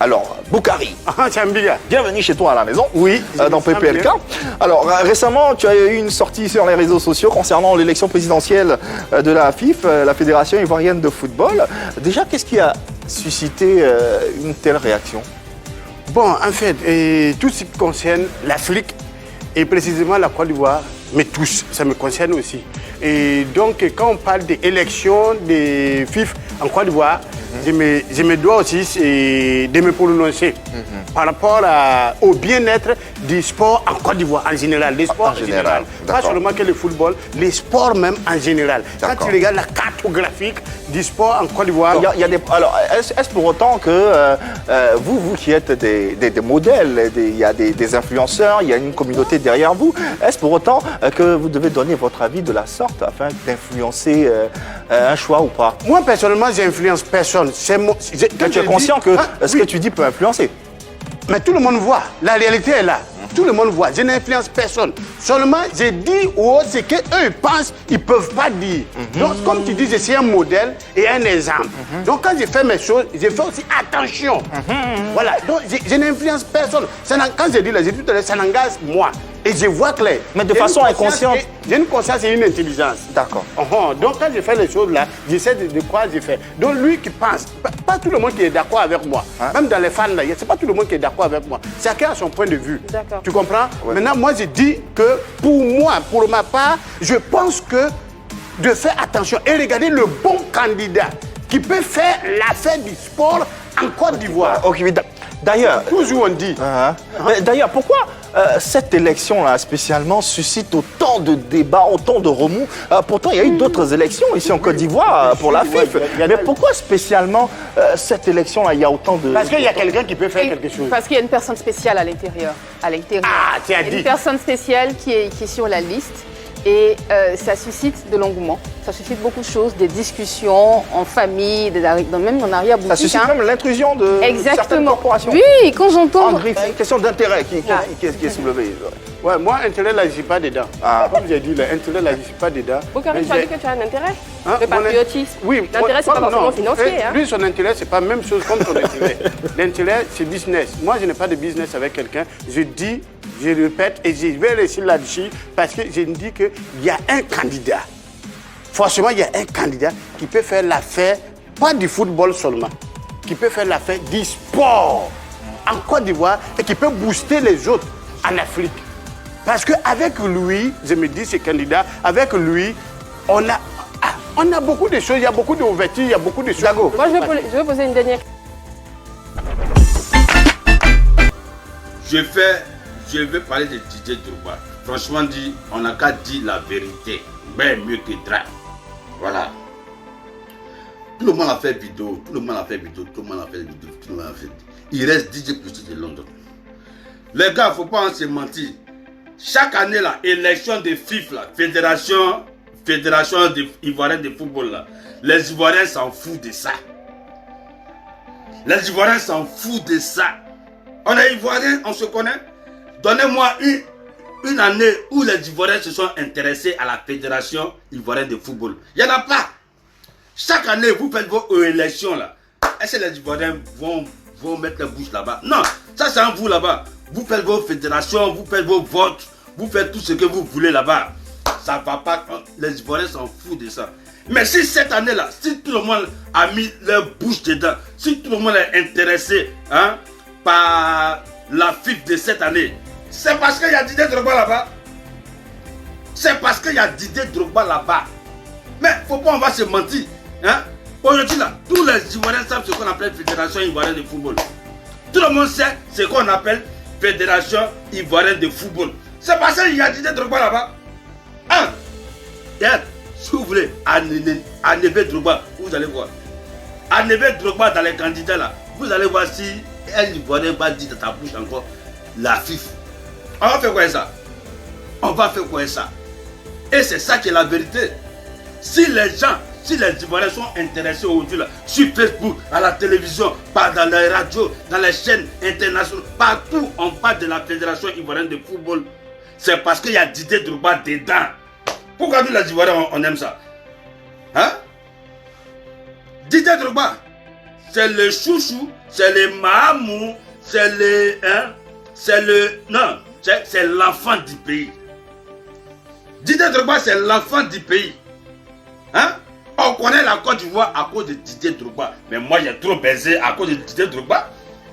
Alors, Boukari, bienvenue chez toi à la maison, oui, dans PPLK. Alors, récemment, tu as eu une sortie sur les réseaux sociaux concernant l'élection présidentielle de la FIF, la Fédération Ivoirienne de Football. Déjà, qu'est-ce qui a suscité une telle réaction? Bon, en fait, tout ce qui concerne l'Afrique et précisément la Côte d'Ivoire, mais tous, ça me concerne aussi. Et donc, quand on parle d'élections de FIF en Côte d'Ivoire, je me dois aussi de me prononcer par rapport au bien-être du sport en Côte d'Ivoire en général. Les sports en général. Pas seulement que le football, les sports même en général. Quand tu regardes la cartographie du sport en Côte d'Ivoire. Alors, est-ce pour autant que vous qui êtes des modèles, il y a des influenceurs, il y a une communauté derrière vous, est-ce pour autant que vous devez donner votre avis de la sorte afin d'influencer un choix ou pas? Moi, personnellement, j'influence personne. Mais tu es conscient que ce que tu dis peut influencer? Mais tout le monde voit. La réalité est là. Tout le monde voit. Je n'influence personne. Seulement, je dis ce qu'eux pensent, ils ne peuvent pas dire. Donc, comme tu dis, je suis un modèle et un exemple. Donc, quand je fais mes choses, je fais aussi attention. Voilà. Donc, je n'influence personne. Quand je dis la vérité, tout à l'heure, ça n'engage moi. Et je vois clair. Mais de façon inconsciente. J'ai une conscience et une intelligence. D'accord. Donc, quand je fais les choses là, je sais de quoi je fais. Donc, lui qui pense, pas tout le monde qui est d'accord avec moi. Même dans les fans là, c'est pas tout le monde qui est d'accord avec moi. Chacun a son point de vue. Tu comprends? Ouais. Maintenant, moi, je dis que pour ma part, je pense que de faire attention et regarder le bon candidat qui peut faire l'affaire du sport en Côte d'Ivoire. Ok, d'ailleurs. Toujours on dit. D'ailleurs, pourquoi cette élection-là spécialement suscite autant de débats, autant de remous? Pourtant, il y a eu d'autres élections ici en Côte d'Ivoire pour la FIF. Mais pourquoi spécialement cette élection-là, il y a autant de... Parce qu'il y a quelqu'un qui peut faire quelque chose. Parce qu'il y a une personne spéciale à l'intérieur. Ah, tu as dit. Une personne spéciale qui est sur la liste. Et ça suscite de l'engouement, ça suscite beaucoup de choses, des discussions en famille, même en arrière-boutique. Ça suscite même l'intrusion de certaines corporations. Oui, quand j'entends... Il y a une question d'intérêt qui est soulevée. Ouais, moi, intérêt, là, je ne suis pas dedans. Comme j'ai dit, l'intérêt, là, je ne suis pas dedans. Boukari, tu as dit que tu as un intérêt? Le patriotisme. Oui. L'intérêt, ce n'est pas forcément financier. Lui, son intérêt, ce n'est pas la même chose comme son intérêt. L'intérêt, c'est business. Moi, je n'ai pas de business avec quelqu'un. Je dis, je répète, et je vais réussir là-dessus parce que je me dis qu'il y a un candidat. Forcément, il y a un candidat qui peut faire l'affaire, pas du football seulement, qui peut faire l'affaire du sport en Côte d'Ivoire et qui peut booster les autres en Afrique. Parce qu'avec lui, je me dis, ce candidat, avec lui, on a beaucoup de choses, il y a beaucoup d'ouvertures, il y a beaucoup de choses. Moi, je vais poser une dernière question. Je vais parler de Didier Drogba. Franchement dit, on n'a qu'à dire la vérité. Mais mieux que Dra. Voilà. Tout le monde a fait vidéo, tout le monde a fait vidéo. Il reste DJ Plus de Londres. Les gars, il ne faut pas se mentir. Chaque année, là, élection de FIF, là, Fédération Ivoirienne de football, là, les Ivoiriens s'en foutent de ça. Les Ivoiriens s'en foutent de ça. On est Ivoiriens, on se connaît. Donnez-moi une année où les Ivoiriens se sont intéressés à la Fédération Ivoirienne de football. Il n'y en a pas. Chaque année, vous faites vos élections là. Est-ce que les Ivoiriens vont mettre la bouche là-bas? Non, ça c'est en vous là-bas. Vous faites vos fédérations, vous faites vos votes, vous faites tout ce que vous voulez là-bas. Ça ne va pas, les Ivoiriens s'en foutent de ça. Mais si cette année-là, si tout le monde a mis leur bouche dedans, si tout le monde est intéressé par la FIF de cette année, c'est parce qu'il y a Didier Drogba là-bas. C'est parce qu'il y a Didier Drogba là-bas. Mais faut pas, on va se mentir. Aujourd'hui là, tous les Ivoiriens savent ce qu'on appelle Fédération Ivoirienne de football. Tout le monde sait ce qu'on appelle Fédération Ivoirienne de football. C'est parce qu'il y a Didier Drogba là-bas. Si vous voulez, enlever Drogba, vous allez voir. Enlever Drogba dans les candidats là, vous allez voir si un Ivoirien va dire dans ta bouche encore la FIF. On va faire quoi ça? On va faire quoi ça? Et c'est ça qui est la vérité. Si les Ivoiriens sont intéressés aujourd'hui là, sur Facebook, à la télévision, dans les radios, dans les chaînes internationales, partout on parle de la Fédération Ivoirienne de football, c'est parce qu'il y a Didier Drogba dedans. Pourquoi nous les Ivoiriens on aime ça? Didier Drogba, c'est le chouchou, c'est le mahamou, c'est le... Hein, c'est le... Non, c'est l'enfant du pays. Didier Drogba, c'est l'enfant du pays. Hein? On connaît la Côte d'Ivoire à cause de Didier Drogba. Mais moi, j'ai trop baisé à cause de Didier Drogba.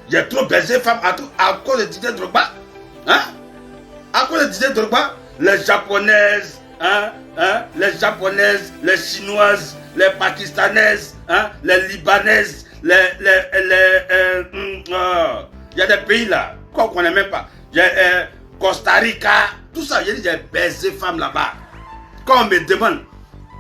J'ai trop baisé femme à cause de Didier Drogba. Hein? À cause de Didier Drogba, les japonaises, les japonaises, les chinoises, les pakistanaises, les libanaises, il y a des pays là qu'on ne connaît même pas. Il y a Costa Rica, tout ça. J'ai dit, j'ai baisé femme là-bas. Quand on me demande,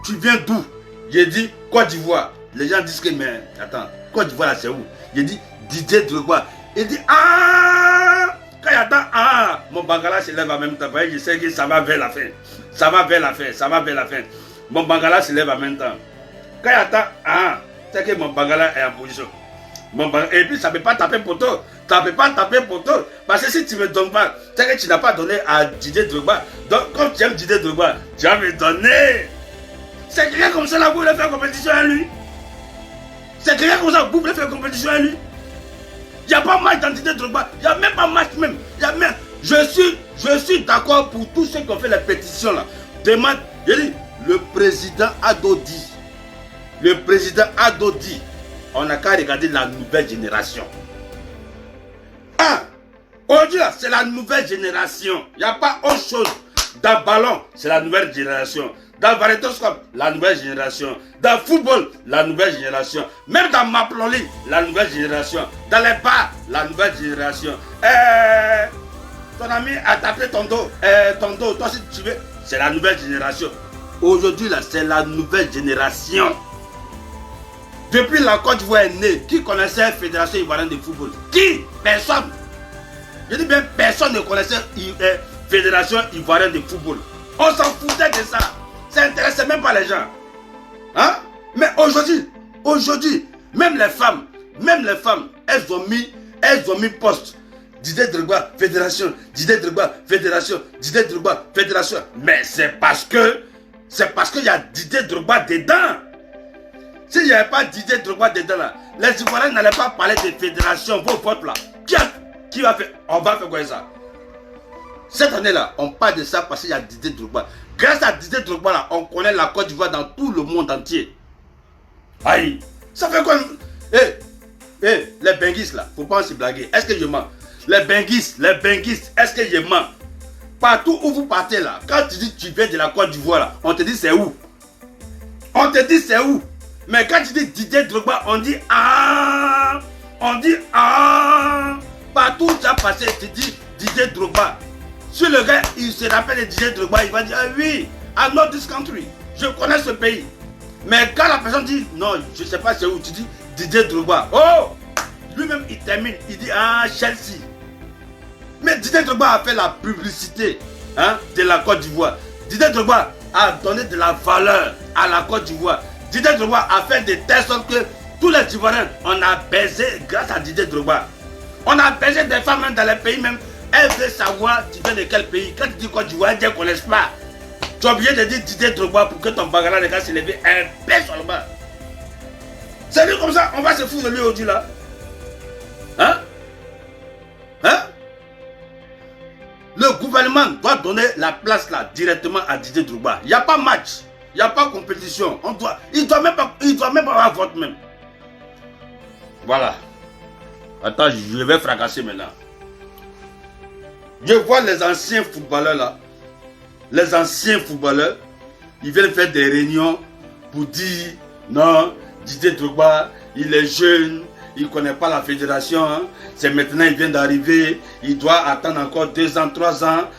tu viens d'où? J'ai dit, Côte d'Ivoire. Les gens disent que, mais attends, Côte d'Ivoire là c'est où? J'ai dit, Didier Drogba. Il dit, ah! Quand il attend, ah! Mon bangala se lève en même temps. Je sais que ça va vers la fin. Ça va vers la fin, ça va vers la fin. Mon bangala se lève en même temps. Quand il attend, ah! C'est que mon bangala est en position. Et puis ça ne peut pas taper poteau. Ça ne peut pas taper poteau. Parce que si tu ne me donnes pas, c'est que tu n'as pas donné à Didier Drogba. Donc, comme tu aimes Didier Drogba, tu vas me donner. C'est quelqu'un comme ça là, vous voulez faire compétition à lui. C'est quelqu'un comme ça, vous voulez faire compétition à lui. Il n'y a pas match dans Didier Drogba. Il n'y a même pas match même. Il y a même... Je suis d'accord pour tous ceux qui ont fait la pétition là. Demande, je dis, le président Adodi. Le président Adodi. On n'a qu'à regarder la nouvelle génération. Aujourd'hui, c'est la nouvelle génération. Il n'y a pas autre chose. Dans le ballon, c'est la nouvelle génération. Dans le variétoscope, la nouvelle génération. Dans le football, la nouvelle génération. Même dans Maploli, la nouvelle génération. Dans les bars, la nouvelle génération. Ton ami a tapé ton dos. Toi si tu veux, c'est la nouvelle génération. Aujourd'hui, là, c'est la nouvelle génération. Depuis la Côte d'Ivoire est née, qui connaissait la Fédération ivoirienne de football? Qui? Personne. Je dis bien, personne ne connaissait la Fédération ivoirienne de football. On s'en foutait de ça. Ça n'intéressait même pas les gens. Hein? Mais aujourd'hui, même les femmes, elles ont mis poste. Didier Drogba, fédération, Didier Drogba, fédération, Didier Drogba, fédération. Mais c'est parce qu'il y a Didier Drogba dedans. S'il n'y avait pas Didier Drogba dedans là, les Ivoiriens n'allaient pas parler de fédération, vos votes là. Qui va faire? On va faire quoi ça? Cette année là, on parle de ça parce qu'il y a Didier Drogba. Grâce à Didier Drogba là, on connaît la Côte d'Ivoire dans tout le monde entier. Aïe, ça fait quoi? Les benguistes là, faut pas se blaguer. Est-ce que je mens? Les benguistes, est-ce que je mens? Partout où vous partez là, quand tu dis que tu viens de la Côte d'Ivoire là, on te dit c'est où? On te dit c'est où? Mais quand tu dis Didier Drogba, on dit ah! On dit ah! Partout où tu as passé, tu dis Didier Drogba. Si le gars, il se rappelle de Didier Drogba, il va dire ah oui, I know this country. Je connais ce pays. Mais quand la personne dit non, je ne sais pas c'est où, tu dis Didier Drogba. Oh! Lui-même, il termine, il dit ah, Chelsea. Mais Didier Drogba a fait la publicité de la Côte d'Ivoire. Didier Drogba a donné de la valeur à la Côte d'Ivoire. Didier Drogba a fait de telle sorte que tous les Ivoiriens, on a baisé grâce à Didier Drogba. On a baisé des femmes même dans les pays même. Elles veulent savoir tu viens de quel pays. Quand tu dis Côte d'Ivoire, elles ne connaissent pas. Tu es obligé de dire Didier Drogba pour que ton bagala de gars se lève un peu sur le bas. C'est lui comme ça, on va se foutre de lui aujourd'hui là. Le gouvernement doit donner la place là directement à Didier Drogba. Il n'y a pas match, il n'y a pas compétition. Il ne doit même pas avoir vote même. Voilà. Attends, je vais fracasser maintenant. Je vois les anciens footballeurs là. Les anciens footballeurs, ils viennent faire des réunions pour dire non, Didier Drogba, il est jeune. Il ne connaît pas la fédération. C'est maintenant il vient d'arriver. Il doit attendre encore 2 ans, 3 ans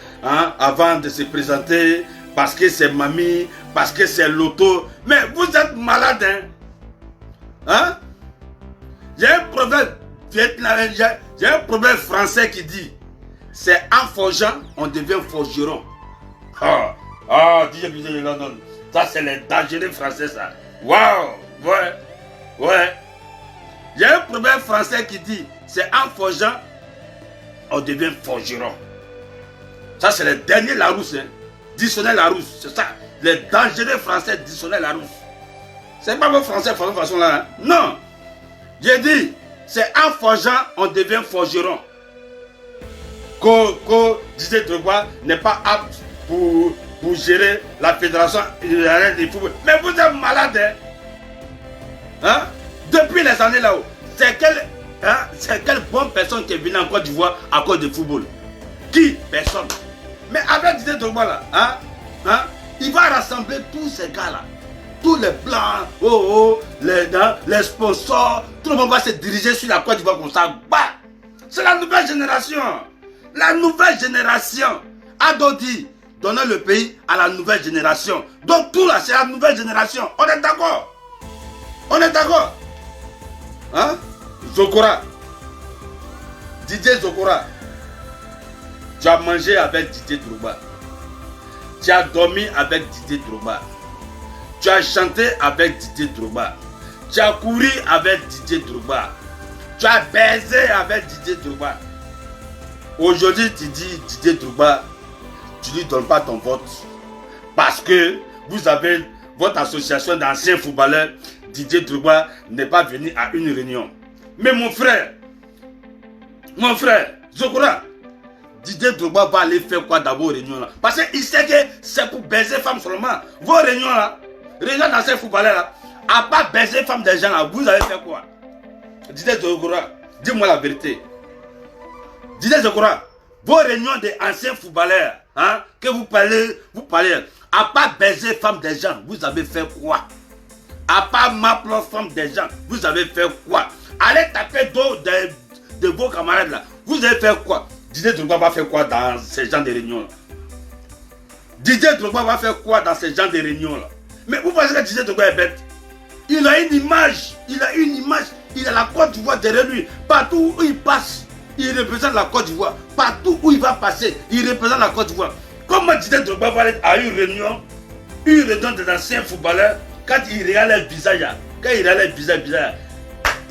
avant de se présenter. Parce que c'est mamie, parce que c'est l'auto. Mais vous êtes malade. J'ai un proverbe vietnamien, j'ai un proverbe français qui dit c'est en forgeant, on devient forgeron. Ça c'est les dangereux français ça. Waouh, ouais. Il y a un proverbe français qui dit c'est en forgeant, on devient forgeron. Ça, c'est le dernier Larousse. Dictionnaire Larousse. C'est ça. Les dangereux français dictionnaire Larousse. C'est pas vos français de façon là. Non. J'ai dit, c'est en forgeant, on devient forgeron. Que Didier Drogba n'est pas apte pour gérer la fédération iranienne de football. Mais vous êtes malade, hein? Depuis les années là-haut, c'est quelle bonne personne qui est venue en Côte d'Ivoire à cause du football? Qui? Personne. Mais avec Didier Drogba là, il va rassembler tous ces gars-là. Tous les blancs, les sponsors, tout le monde va se diriger sur la Côte d'Ivoire comme ça. Bah, c'est la nouvelle génération. La nouvelle génération. Adodi, donner le pays à la nouvelle génération. Donc tout là, c'est la nouvelle génération. On est d'accord? On est d'accord? Hein? Zokora. Didier Zokora. Tu as mangé avec Didier Drogba. Tu as dormi avec Didier Drogba. Tu as chanté avec Didier Drogba. Tu as couru avec Didier Drogba. Tu as baisé avec Didier Drogba. Aujourd'hui, tu dis Didier Drogba, tu ne lui donnes pas ton vote. Parce que vous avez votre association d'anciens footballeurs. Didier Drogba n'est pas venu à une réunion. Mais mon frère, Zokora, Didier Drogba va aller faire quoi dans vos réunions là? Parce qu'il sait que c'est pour baiser femmes seulement. Vos réunions là, réunions d'anciens footballeurs là, à part baiser femmes des gens là, vous avez fait quoi? Didier Zokora, dis-moi la vérité. Didier Zokora, vos réunions des anciens footballeurs, hein, que vous parlez, à part baiser femmes des gens, vous avez fait quoi? À part m'appeler femme des gens, vous avez fait quoi? Allez taper dos de vos camarades là, vous avez fait quoi? Didier Drogba va faire quoi dans ces gens de réunions là? Didier Drogba va faire quoi dans ces gens de réunions là? Mais vous pensez que Didier Drogba est bête? Il a une image, il a la Côte d'Ivoire derrière lui. Partout où il passe, il représente la Côte d'Ivoire. Partout où il va passer, il représente la Côte d'Ivoire. Comment Didier Drogba va aller à une réunion des anciens footballeurs, quand il regarde leur visage,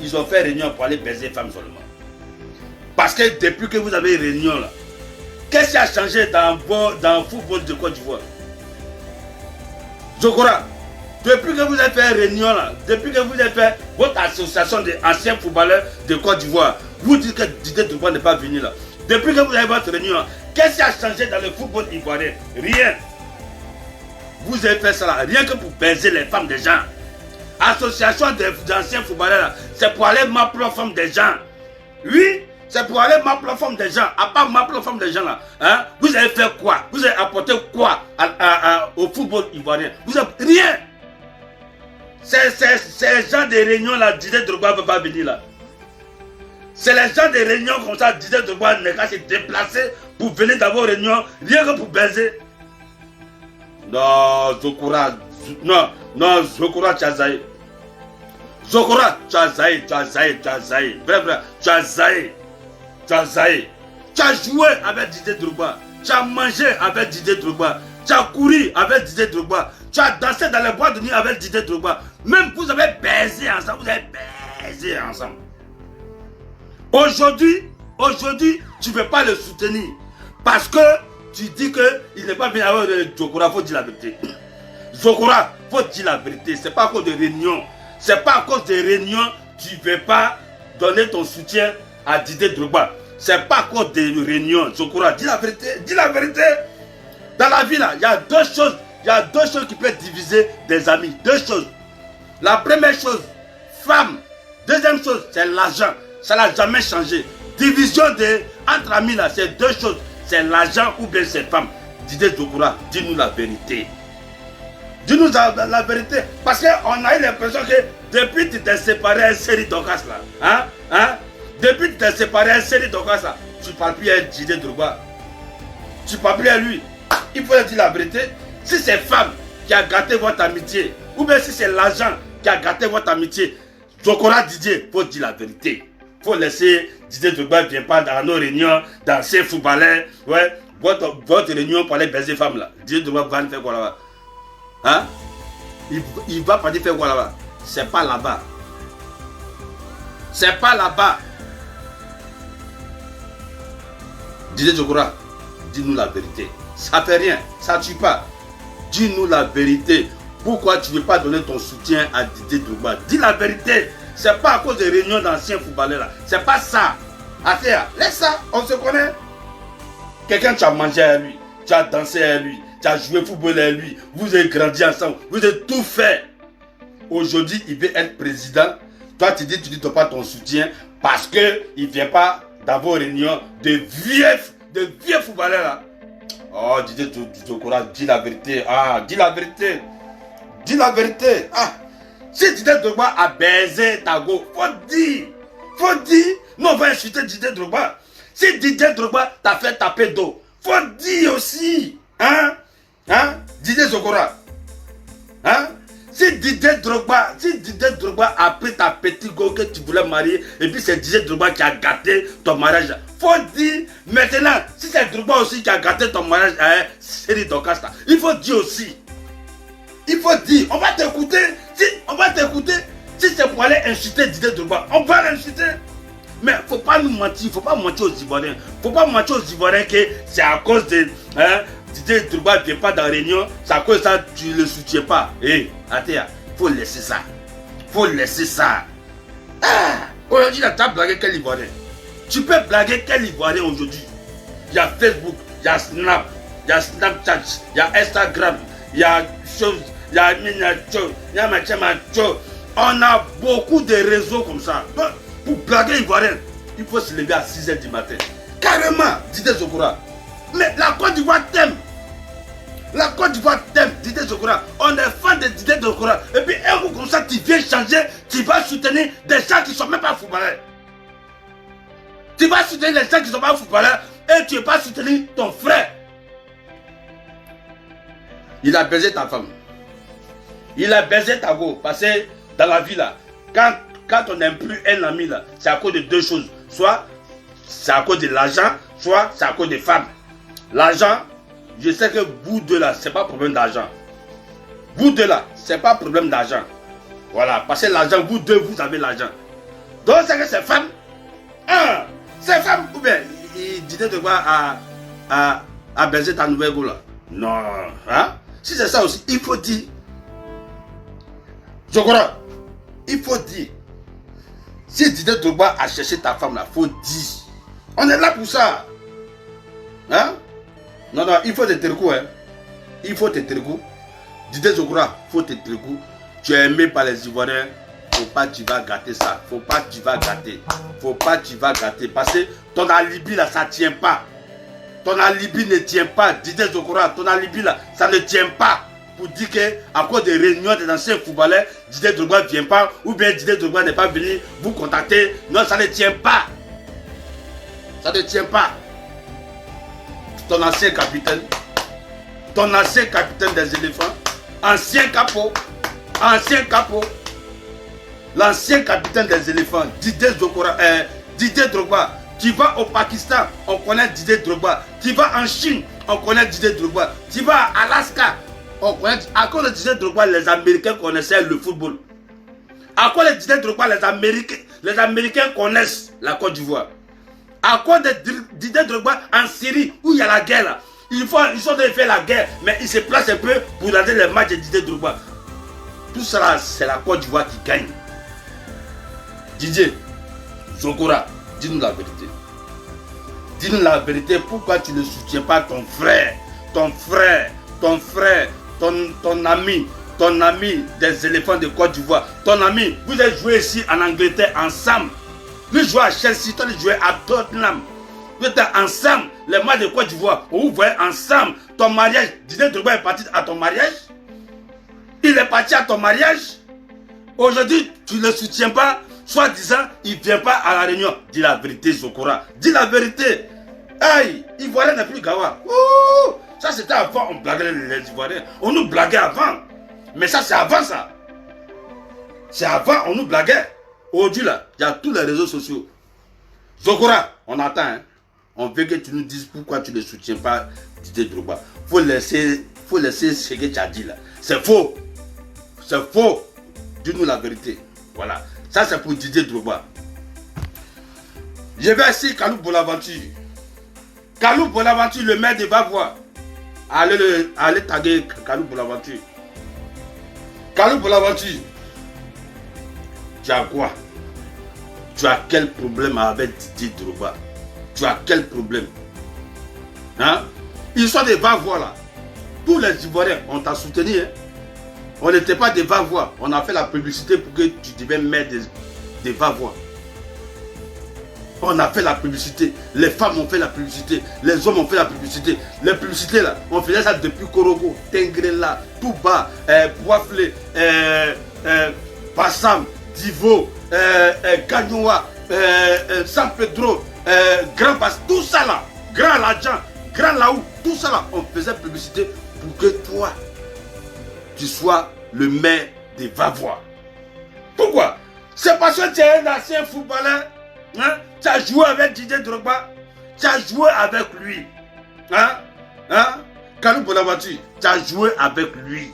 ils ont fait réunion pour aller baiser les femmes seulement. Parce que depuis que vous avez une réunion là, qu'est-ce qui a changé dans le football de Côte d'Ivoire? Zokora, depuis que vous avez fait une réunion là, depuis que vous avez fait votre association d'anciens footballeurs de Côte d'Ivoire, vous dites que Didier Drogba n'est pas venu là. Depuis que vous avez votre réunion là, qu'est-ce qui a changé dans le football ivoirien? Rien. Vous avez fait ça là, rien que pour baiser les femmes des gens. Association d'anciens footballeurs là, c'est pour aller m'appeler aux femmes des gens. Oui, c'est pour aller m'appeler aux femmes des gens. À part m'appeler aux femmes des gens là, hein, vous avez fait quoi? Vous avez apporté quoi au football ivoirien? Vous avez rien. Ces gens de réunions là, Didier Drogba ne va pas venir là. C'est les gens de réunions comme ça, Didier Drogba n'est qu'à se déplacer pour venir dans vos réunions, rien que pour baiser. Non, Zokora, non, Zokora, tu as zaï. Zokora, tu as zaï. Bref, tu as zaï. Tu as joué avec Didier Drogba. Tu as mangé avec Didier Drogba. Tu as couru avec Didier Drogba. Tu as dansé dans les boîtes de nuit avec Didier Drogba. Même vous avez baisé ensemble. Aujourd'hui, tu ne veux pas le soutenir. Parce que tu dis qu'il n'est pas venu avec Zokora, il faut dire la vérité. Zokora, il faut dire la vérité. Ce n'est pas à cause de réunions. Ce n'est pas à cause des réunions que tu ne veux pas donner ton soutien à Didier Drogba. Ce n'est pas à cause des réunions. Zokora, dis la vérité. Dis la vérité. Dans la vie, là, il y a deux choses. Il y a deux choses qui peuvent diviser des amis. Deux choses. La première chose, femme. Deuxième chose, c'est l'argent. Ça n'a jamais changé. Division entre amis, là, c'est deux choses. C'est l'argent ou bien c'est femme. Didier Zokora, dis-nous la vérité. Dis-nous la vérité. Parce qu'on a eu l'impression que depuis que tu t'es séparé à une série d'Ocas là, depuis que tu t'es séparé à une série d'Ocas là, tu ne parles plus à Didier Drogba. Tu ne parles plus à lui. Il faut dire la vérité. Si c'est femme qui a gâté votre amitié, ou bien si c'est l'argent qui a gâté votre amitié, Zokora Didier, il faut dire la vérité. Il faut laisser Didier Drogba ne vient pas dans nos réunions, dans ces footballeurs. Ouais, votre réunion pour aller baiser les femmes là. Didier Drogba va faire quoi là-bas? Hein? Il va pas dire faire quoi là-bas? C'est pas là-bas. C'est pas là-bas. Didier Zokora, dis-nous la vérité. Ça fait rien, ça tue pas. Dis-nous la vérité. Pourquoi tu ne veux pas donner ton soutien à Didier Drogba? Dis la vérité. C'est pas à cause des réunions d'anciens footballeurs là. C'est pas ça. Attends, laisse ça, on se connaît. Quelqu'un, tu as mangé à lui, tu as dansé à lui, tu as joué football à lui, vous avez grandi ensemble, vous avez tout fait. Aujourd'hui, il veut être président. Toi, tu dis pas ton soutien parce qu'il ne vient pas dans vos réunions de vieux footballeurs là. Oh, Didier Drogba, dis la vérité. Ah, dis la vérité. Dis la vérité. Ah, si Didier Drogba a baisé ta go, faut dire. Faut dire. Non, on va insulter Didier Drogba. Si Didier Drogba t'a fait taper d'eau, faut dire aussi. Hein? Hein? Didier Zokora. Hein? Si Didier Drogba a pris ta petite go que tu voulais marier, et puis c'est Didier Drogba qui a gâté ton mariage, faut dire maintenant, si c'est Drogba aussi qui a gâté ton mariage à Série Docasta, il faut dire aussi. Il faut dire, on va t'écouter. Si c'est pour aller insulter Didier Drogba, on va l'insulter. Mais faut pas nous mentir, faut pas mentir aux Ivoiriens. Faut pas mentir aux Ivoiriens que c'est à cause de Didier Drogba ne vient pas dans la réunion, c'est à cause de ça tu ne le soutiens pas. Hé, attends, faut laisser ça. Faut laisser ça. Ah, aujourd'hui, tu as blagué quel Ivoirien? Tu peux blaguer quel Ivoirien aujourd'hui? Il y a Facebook, il y a Snap, il y a Snapchat, il y a Instagram, il y a chose, il y a miniature, il y a machin. On a beaucoup de réseaux comme ça. Donc, pour blaguer Ivoirien, il faut se lever à 6h du matin. Carrément, Didier Zokora. Mais la Côte d'Ivoire t'aime. La Côte d'Ivoire t'aime, Didier Zokora. On est fan de Didier Zokora. Et puis un coup comme ça, tu viens changer, tu vas soutenir des gens qui ne sont même pas footballeurs. Tu vas soutenir les gens qui ne sont pas footballeurs et tu ne vas pas soutenir ton frère. Il a baisé ta femme. Il a baisé ta go. Parce que dans la vie là, quand on n'aime plus un ami là, c'est à cause de deux choses. Soit c'est à cause de l'argent, soit c'est à cause des femmes. L'argent, je sais que vous deux là, c'est pas problème d'argent. Vous deux là, c'est pas problème d'argent. Voilà, parce que l'argent, vous deux, vous avez l'argent. Donc c'est que ces femmes, ces femmes, ou bien, il disait de quoi à baiser ta nouvelle go là. Non, hein? Si c'est ça aussi, il faut dire. Je crois, il faut dire. Si Didier Drogba a cherché ta femme là, il faut dire. On est là pour ça. Hein? Non, il faut te tricou, hein. Il faut te tricou. Didier Drogba, il faut te tricou. Tu es aimé par les Ivoiriens. Faut pas que tu vas gâter ça. Faut pas que tu vas gâter. Faut pas que tu vas gâter. Parce que ton alibi là, ça ne tient pas. Ton alibi ne tient pas. Didier Drogba, ton alibi là, ça ne tient pas. Pour dire qu'à cause des réunions des anciens footballeurs, Didier Drogba ne vient pas, ou bien Didier Drogba n'est pas venu vous contacter. Non, ça ne tient pas. Ça ne tient pas. Ton ancien capitaine des éléphants, ancien capot, l'ancien capitaine des éléphants, Didier Drogba. Tu vas au Pakistan, on connaît Didier Drogba. Tu vas en Chine, on connaît Didier Drogba. Tu vas à Alaska, on connaît. À cause de Didier Drogba, les Américains connaissaient le football. À cause de Didier Drogba, les Américains connaissent la Côte d'Ivoire. À cause de Didier Drogba en Syrie, où il y a la guerre là. Ils sont de faire la guerre, mais ils se placent un peu pour regarder les matchs de Didier Drogba. Tout ça, c'est la Côte d'Ivoire qui gagne. Didier Zokora, dis-nous la vérité. Dis-nous la vérité, pourquoi tu ne soutiens pas ton frère, ton ami des éléphants de Côte d'Ivoire, ton ami, vous avez joué ici en Angleterre ensemble. Lui jouait à Chelsea, toi tu jouais à Tottenham. Vous êtes ensemble, les matchs de Côte d'Ivoire, vous voyez ensemble. Ton mariage, Didier Drogba est parti à ton mariage. Il est parti à ton mariage. Aujourd'hui, tu ne le soutiens pas. Soit disant, il ne vient pas à la réunion. Dis la vérité, Zokora. Dis la vérité. Aïe, Ivoirien n'est plus Gawa. Ouh, ça c'était avant, on blaguait les Ivoiriens. On nous blaguait avant. Mais ça, c'est avant ça. C'est avant, on nous blaguait. Aujourd'hui, là, il y a tous les réseaux sociaux. Zokora, on attend. Hein. On veut que tu nous dises pourquoi tu ne soutiens pas Didier Drogba. Faut laisser ce que tu as dit là. C'est faux. C'est faux. Dis-nous la vérité. Voilà. Ça, c'est pour Didier Drogba. Je vais essayer Kalou Bonaventure. Kalou Bonaventure, le maire de Bavois. Allez taguer Kalou Bonaventure. Kalou Bonaventure. Tu as quoi? Tu as quel problème avec Didier Drogba? Tu as quel problème? Hein? Ils sont des va-voix là. Tous les Ivoiriens, on t'a soutenu. Hein? On n'était pas des va-voix. On a fait la publicité pour que tu deviennes maire des va-voix. On a fait la publicité. Les femmes ont fait la publicité. Les hommes ont fait la publicité. Les publicités là, on faisait ça depuis Korogo, Tengrela, Touba, Boisflé, Bassam, Divo, Gagnoua, San Pedro, Grand Bass, tout ça là, Grand Ladjan, Grand Laou, tout ça là, on faisait publicité pour que toi, tu sois le maire des va-voix. Pourquoi? C'est parce que tu es un ancien footballeur. Hein? Tu as joué avec Didier Drogba. Tu as joué avec lui. Hein? Hein? Kalou Bonaventure, tu as joué avec lui.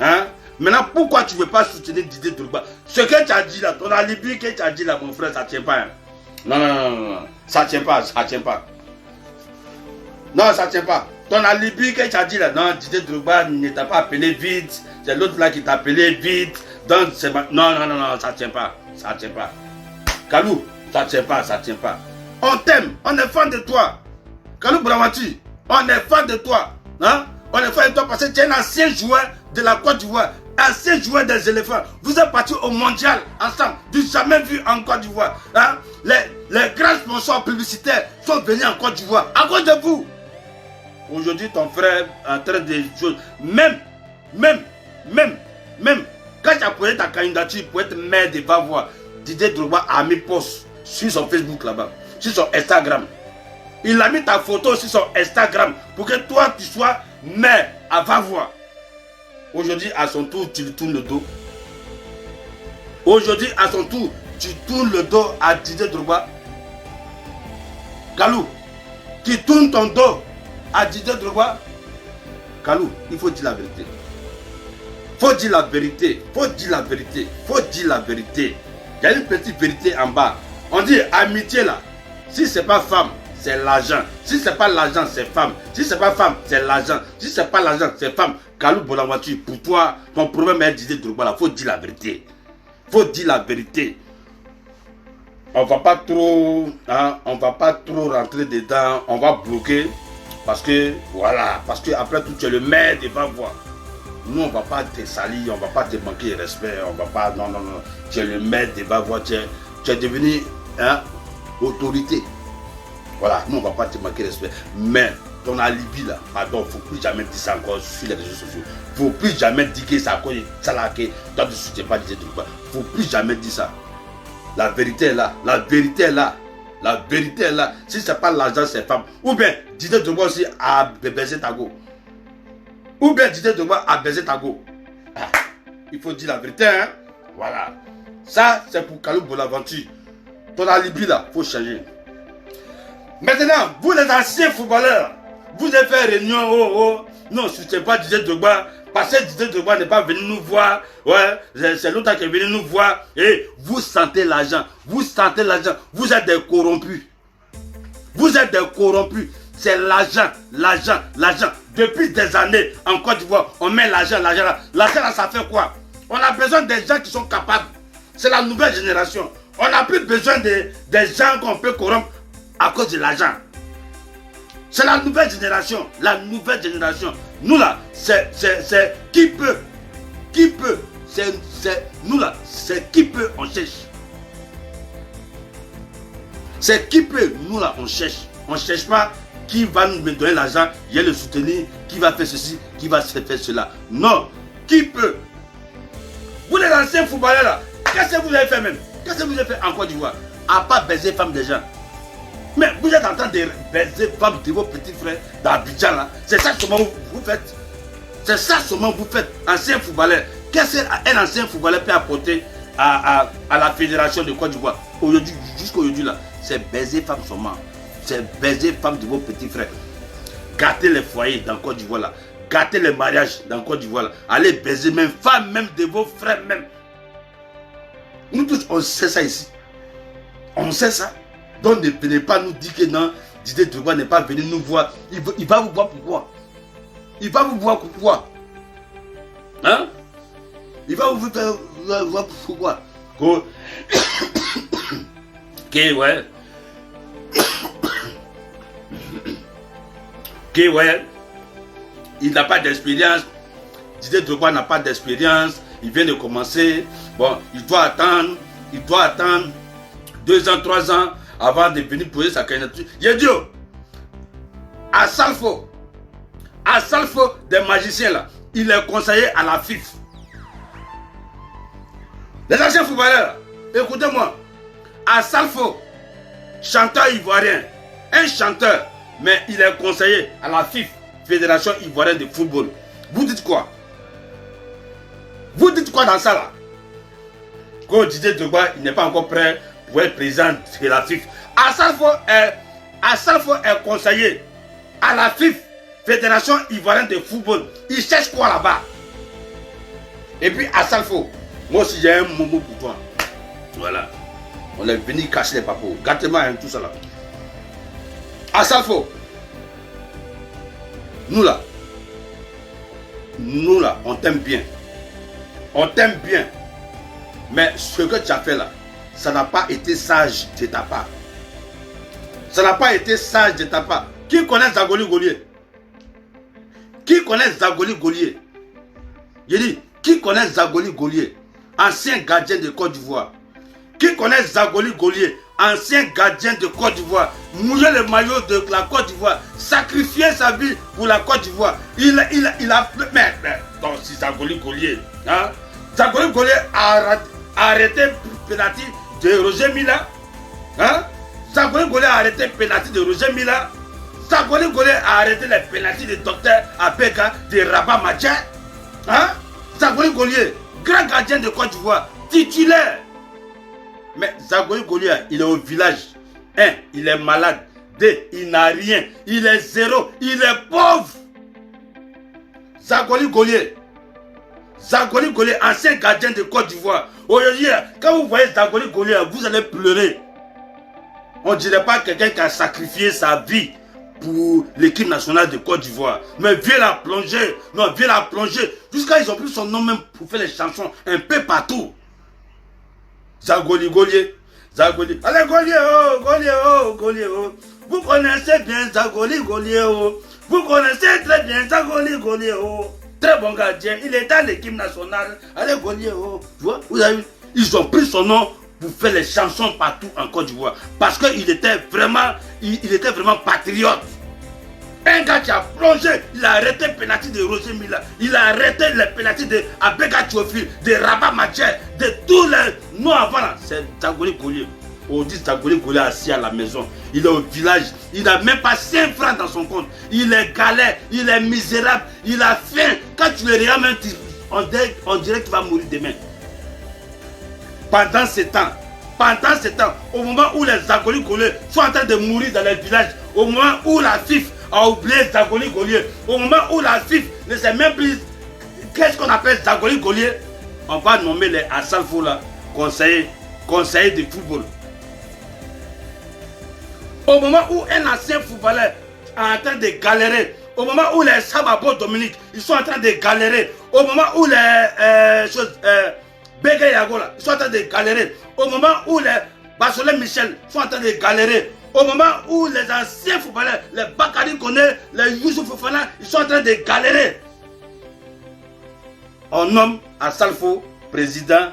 Hein? Maintenant, pourquoi tu ne veux pas soutenir Didier Drogba? Ce que tu as dit là, ton alibi que tu as dit là, mon frère, ça ne tient pas. Hein? Non, non, non, non, non. Ça ne tient pas, ça ne tient pas. Non, ça ne tient pas. Ton alibi que tu as dit là, non, Didier Drogba ne t'a pas appelé vite. C'est l'autre là qui t'a appelé vite. Donc, non, non, non, non, ça ne tient pas. Ça ne tient pas. Kalou, ça ne tient pas, ça ne tient pas. On t'aime, on est fan de toi. Kalou Bonaventure, on est fan de toi. Hein? On est fan de toi parce que tu es un ancien joueur de la Côte d'Ivoire, ancien joueur des éléphants. Vous êtes partis au mondial ensemble, du jamais vu en Côte d'Ivoire. Hein? Les grands sponsors publicitaires sont venus en Côte d'Ivoire à cause de vous. Aujourd'hui, ton frère est en train de choses. Même, quand tu as posé ta candidature pour être maire de va-voix, Didier Drogba a mis post sur son Facebook là-bas, sur son Instagram. Il a mis ta photo sur son Instagram pour que toi tu sois maire à va-voix. Aujourd'hui, à son tour, tu lui tournes le dos. Aujourd'hui, à son tour, tu tournes le dos à Didier Drogba. Kalou, tu tournes ton dos à Didier Drogba. Kalou, il faut dire la vérité. Faut dire la vérité. Faut dire la vérité. Faut dire la vérité. Il y a une petite vérité en bas. On dit amitié là. Si c'est pas femme, c'est l'argent. Si c'est pas l'argent, c'est femme. Si c'est pas femme, c'est l'argent. Si c'est pas l'argent, c'est femme. Kalou Bonaventure, pour toi, ton problème est Didier Drogba là. Faut dire la vérité. Faut dire la vérité. On va pas trop, hein, on va pas trop rentrer dedans. On va bloquer parce que voilà, parce que après tout tu es le maire des va-voix. Nous on va pas te salir, on va pas te manquer de respect, on va pas, non, non, non. Tu es le maître des va-voix, tu es devenu hein, autorité. Voilà, nous on va pas te manquer de respect. Mais ton alibi là, pardon, faut plus jamais dire ça encore sur les réseaux sociaux. Faut plus jamais dire que ça cause ça là que toi tu ne soutiens pas Didier Drogba. Faut plus jamais dire ça. La vérité est là, la vérité est là. La vérité est là. Si c'est pas l'argent, c'est femme. Ou bien Didier Drogba aussi a baisé ta go. Ou bien Didier Drogba a baisé ta go. Ah, il faut dire la vérité, hein. Voilà. Ça, c'est pour Kalou Bonaventure. Ton alibi là, il faut changer. Maintenant, vous les anciens footballeurs, vous avez fait réunion, non, je ne sais pas Didier Drogba, parce que Didier Drogba n'est pas venu nous voir, ouais, c'est l'autre qui est venu nous voir, et vous sentez l'argent, vous êtes des corrompus. Vous êtes des corrompus, c'est l'argent. Depuis des années, en Côte d'Ivoire, on met l'argent là, ça fait quoi? On a besoin des gens qui sont capables. C'est la nouvelle génération. On n'a plus besoin des gens qu'on peut corrompre à cause de l'argent. C'est la nouvelle génération. La nouvelle génération. Nous là, c'est qui peut. Nous là, c'est qui peut, on cherche. C'est qui peut, nous là, on cherche. On ne cherche pas qui va nous donner l'argent, il y a le soutenir, qui va faire ceci, qui va faire cela. Non, qui peut. Vous les anciens footballeurs là, qu'est-ce que vous avez fait même? Qu'est-ce que vous avez fait en Côte d'Ivoire? À part baiser femmes des gens. Mais vous êtes en train de baiser femmes de vos petits frères d'Abidjan là. C'est ça seulement vous faites. C'est ça seulement vous faites. Ancien footballeur. Qu'est-ce qu'un ancien footballeur peut apporter à la fédération de Côte d'Ivoire? Aujourd'hui, jusqu'à aujourd'hui là, c'est baiser femmes seulement. C'est baiser femmes de vos petits frères. Gâter les foyers dans Côte d'Ivoire là. Gâter les mariages dans Côte d'Ivoire là. Allez baiser même femmes, même de vos frères même. Nous tous, on sait ça ici. On sait ça. Donc ne venez pas nous dire que non, Didier Drogba n'est pas venu nous voir. Il va vous voir pourquoi? Il va vous voir pourquoi? Hein? Il va vous voir pourquoi? Que ouais. Que ouais. Il n'a pas d'expérience. Didier Drogba n'a pas d'expérience. Il vient de commencer. Bon, il doit attendre 2 ans, 3 ans avant de venir poser sa candidature. J'ai dit, à Salfo, des magiciens là, il est conseiller à la FIF. Les anciens footballeurs, écoutez-moi, à Salfo, chanteur ivoirien, un chanteur, mais il est conseiller à la FIF, Fédération Ivoirienne de Football. Vous dites quoi? Vous dites quoi dans ça là? Quand Didier Drogba, il n'est pas encore prêt pour être président de la FIF. Assalfo est conseiller à la FIF, Fédération Ivoirienne de Football. Il cherche quoi là-bas? Et puis Assalfo, moi aussi j'ai un mot pour toi. Voilà. On est venu cacher les papos. Gâtement et tout ça là. Assalfo, nous là, on t'aime bien. On t'aime bien. Mais ce que tu as fait là, ça n'a pas été sage de ta part. Ça n'a pas été sage de ta part. Qui connaît Zagoli Golier? Qui connaît Zagoli Golier? J'ai dit, qui connaît Zagoli Golier? Ancien gardien de Côte d'Ivoire. Qui connaît Zagoli Golier? Ancien gardien de Côte d'Ivoire. Mouiller le maillot de la Côte d'Ivoire. Sacrifier sa vie pour la Côte d'Ivoire. Il a... Mais, donc si Zagoli Golier, hein? Zagoli Golier a arrêté le pénalty de Roger Mila. Hein? Zagoli Golier a arrêté le pénalty de Roger Mila. Zagoli Golier a arrêté les pénalty de Docteur Abeka de Rabat Madjer. Hein? Zagoli Golier, grand gardien de Côte d'Ivoire, titulaire. Mais Zagoli Golier, il est au village. 1, il est malade. 2, il n'a rien. Il est zéro. Il est pauvre. Zagoli Golier, ancien gardien de Côte d'Ivoire. Aujourd'hui, quand vous voyez Zagoli Golier, vous allez pleurer. On ne dirait pas quelqu'un qui a sacrifié sa vie pour l'équipe nationale de Côte d'Ivoire. Mais viens la plonger. Non, viens la plonger. Jusqu'à ils ont pris son nom même pour faire les chansons un peu partout. Zagoli Golier. Allez, Golier, oh, Golier, oh, Golier, oh. Vous connaissez bien Zagoli Golier, oh. Vous connaissez très bien Zagoli Golier, oh. Très bon gardien. Il est dans l'équipe nationale. Allez, Golier, oh. Tu vois, vous avez vu, ils ont pris son nom pour faire les chansons partout en Côte d'Ivoire. Parce qu'il était vraiment, patriote. Un gars qui a plongé, il a arrêté le pénalty de Roger Mila, il a arrêté le pénalty de Abeka Théophile, de Rabat Madjer, de tous les noms avant là. C'est Zagoli Golier. On dit Zagoli Golier assis à la maison. Il est au village, il n'a même pas 5 francs dans son compte. Il est galère, il est misérable, il a faim. Quand tu le regardes même, on dirait qu'il va mourir demain. Pendant ce temps, au moment où les Zagoli Golier sont en train de mourir dans les villages, au moment où la FIF a oublié Zagoli Golier, au moment où la FIF ne sait même plus qu'est-ce qu'on appelle Zagoli Golier, on va nommer les Assalfo là, conseillers de football. Au moment où un ancien footballeur est en train de galérer, au moment où les Sababo Dominique, ils sont en train de galérer, au moment où les Bégué Yagola, ils sont en train de galérer, au moment où les Bassolé Michel sont en train de galérer, au moment où les anciens footballeurs, les Bakary Koné, les Youssouf Fofana, ils sont en train de galérer. On nomme Assalfo président,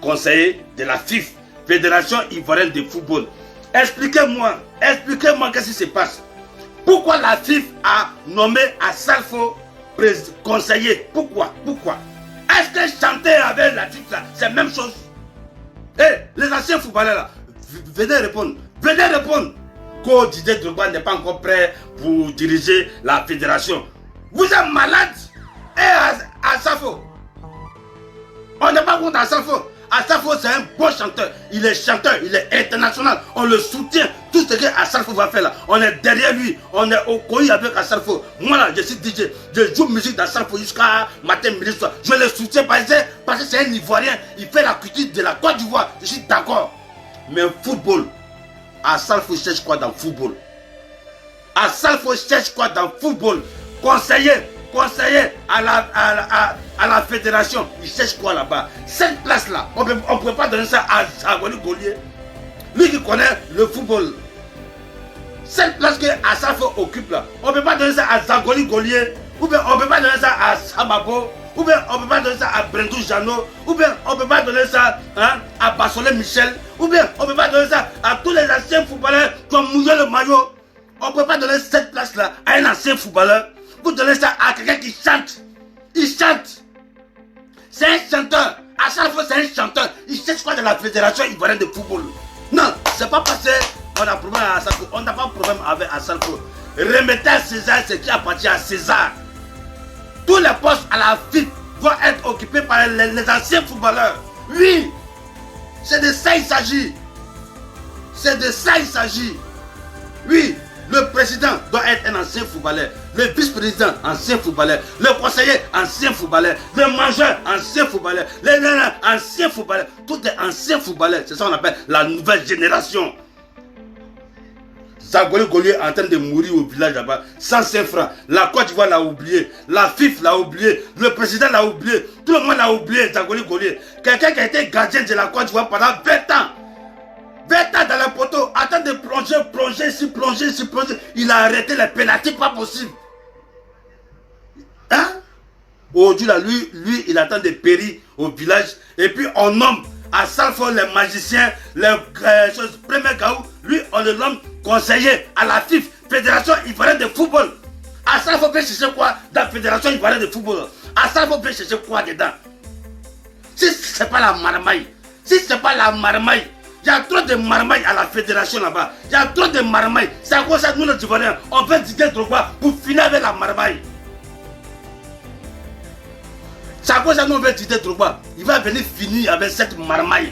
conseiller de la FIF, Fédération Ivoirienne de Football. Expliquez-moi qu'est-ce qui se passe. Pourquoi la FIF a nommé Assalfo conseiller? Pourquoi? Est-ce que chanter avec la FIF là, c'est la même chose? Les anciens footballeurs là, venez répondre. Que Didier Drogba n'est pas encore prêt pour diriger la fédération. Vous êtes malade. Assalfo, on n'est pas contre Assalfo. Assalfo c'est un bon chanteur. Il est chanteur, il est international. On le soutient. Tout ce que Assalfo va faire là, on est derrière lui. On est au coï avec Assalfo. Moi là, je suis DJ. Je joue musique d'Assalfo jusqu'à matin, midi, soir. Je le soutiens parce que c'est un Ivoirien. Il fait la culture de la Côte d'Ivoire. Je suis d'accord. Mais football, Assalfo cherche quoi dans football? Assalfo cherche quoi dans football? Conseiller à la fédération, il cherche quoi là-bas? Cette place-là, on ne peut pas donner ça à Zagoli Golier. Lui qui connaît le football. Cette place que Asafo occupe là, on ne peut pas donner ça à Zagoli Golier, ou bien on ne peut pas donner ça à Samabo, ou bien on ne peut pas donner ça à Brendou Jano, ou bien on ne peut pas donner ça à Bassolé Michel, ou bien on ne peut pas donner ça à tous les anciens footballeurs qui ont mouillé le maillot. On ne peut pas donner cette place là à un ancien footballeur. Vous donnez ça à quelqu'un qui chante. Il chante. C'est un chanteur. Asafo c'est un chanteur. Il cherche quoi de la Fédération ivoirienne de football? Non, c'est pas passé. On a problème à Asafo. On n'a pas de problème avec Asafo. Remettez à César ce qui appartient à César. Tous les postes à la FIF vont être occupés par les anciens footballeurs. Oui, c'est de ça il s'agit. C'est de ça il s'agit. Oui, le président doit être un ancien footballeur. Le vice-président, ancien footballeur. Le conseiller, ancien footballeur. Le mangeur, ancien footballeur. Les anciens footballeurs. Tous les anciens footballeurs. C'est ça qu'on appelle la nouvelle génération. Zagoli Golier est en train de mourir au village là-bas. 105 francs. La Côte d'Ivoire l'a oublié. La FIF l'a oublié. Le président l'a oublié. Tout le monde l'a oublié, Zagoli Golier. Quelqu'un qui a été gardien de la Côte d'Ivoire pendant 20 ans. 20 ans dans le poteau. En train de plonger ici, plonger ici, plonger. Il a arrêté les pénaltys, pas possible. Hein? Aujourd'hui, là, lui, il attend de périr au village. Et puis, on nomme à Salfo les magiciens, les premiers gaou. Lui, on le nomme conseiller à la FIF, Fédération Ivoirienne de Football. À Salfo peut chercher quoi dans la Fédération Ivoirienne de Football? À Salfo peut chercher quoi dedans? Si ce n'est pas la marmaille, si ce n'est pas la marmaille, il y a trop de marmaille à la fédération là-bas. Il y a trop de marmaille. C'est à cause de ça que nous, les Ivoiriens, on veut Didier Drogba pour finir avec la marmaille. C'est à cause de ça que nous, on veut Didier Drogba. Il va venir finir avec cette marmaille.